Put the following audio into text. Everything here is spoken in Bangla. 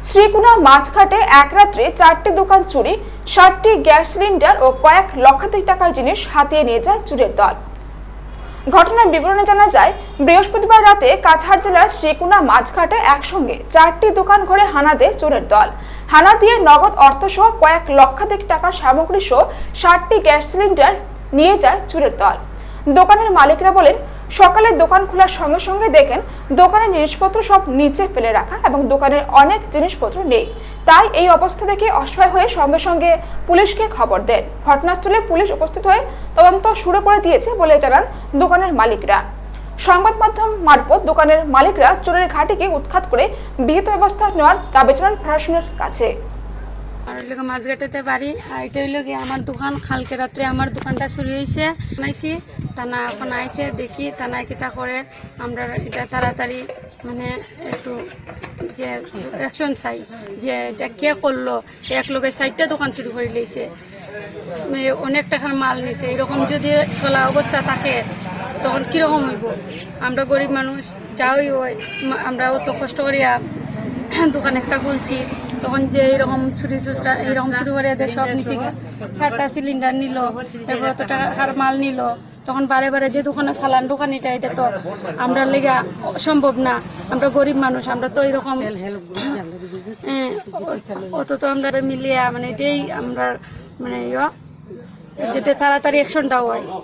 শ্রীকুনা মাছঘাটে এক রাত্রে 4টি দোকান চুরি, 60টি গ্যাস সিলিন্ডার ও কয়েক লক্ষাধিক টাকার জিনিস হাতিয়ে নিয়ে যায় চোরের দল। ঘটনার বিবরণে জানা যায়, বৃহস্পতিবার রাতে কাছাড় জেলার শ্রীকুনা মাছঘাটে একসঙ্গে 4টি দোকান ঘরে হানা দেয় চোরের দল। হানা দিয়ে নগদ অর্থসহ কয়েক লক্ষাধিক টাকার সামগ্রী সহ 60টি গ্যাস সিলিন্ডার নিয়ে যায় চোরের দল। দোকানের মালিকরা বলেন, সকালে দোকান খোলার সঙ্গে সঙ্গে দেখেন দোকানের জিনিসপত্র সব নিচে ফেলে রাখা এবং দোকানের অনেক জিনিসপত্র নেই। তাই এই অবস্থা দেখে অসহায় হয়ে সঙ্গে সঙ্গে পুলিশকে খবর দেন। ঘটনাস্থলে পুলিশ উপস্থিত হয়ে তদন্ত শুরু করে দিয়েছে বলে জানান দোকানের মালিকরা। সংবাদ মাধ্যম মারফত দোকানের মালিকরা চোরের ঘাঁটিকে উৎখাত করে বিহিত ব্যবস্থা নেওয়ার দাবি জানান প্রশাসনের কাছে। মাছঘাটেতে বাড়ি, এটা হইল গিয়ে আমার দোকান। কালকে রাত্রে আমার দোকানটা চুরি হয়েছে, বানাইছি। টানা এখন আইসে দেখি টানা কিতা করে, আমরা এটা তাড়াতাড়ি মানে একটু যে অ্যাকশন চাই যে এটা কে করলো। এক লোকে 4টা দোকান চুরি করে লইছে, অনেক টাকার মাল নিছে। এরকম যদি চলা অবস্থা থাকে তখন কীরকম হইব? আমরা গরিব মানুষ, যাওই হয়, আমরা অত কষ্ট করিয়া দোকান একটা খুলছি, তখন যে এইরকম চুরি চুচরা এইরকম শুরু করে এদের সব নিচে 7টা সিলিন্ডার নিল, তারপর অত টাকার মাল নিল। তখন বারে বারে যে দোকানে চালান দোকানিটা, এটা তো আমরা লেগা সম্ভব না। আমরা গরিব মানুষ, আমরা তো এইরকম অত তো আমরা মিলিয়ে মানে এটাই আমরা মানে যেতে তাড়াতাড়ি অ্যাকশনটাও হয়।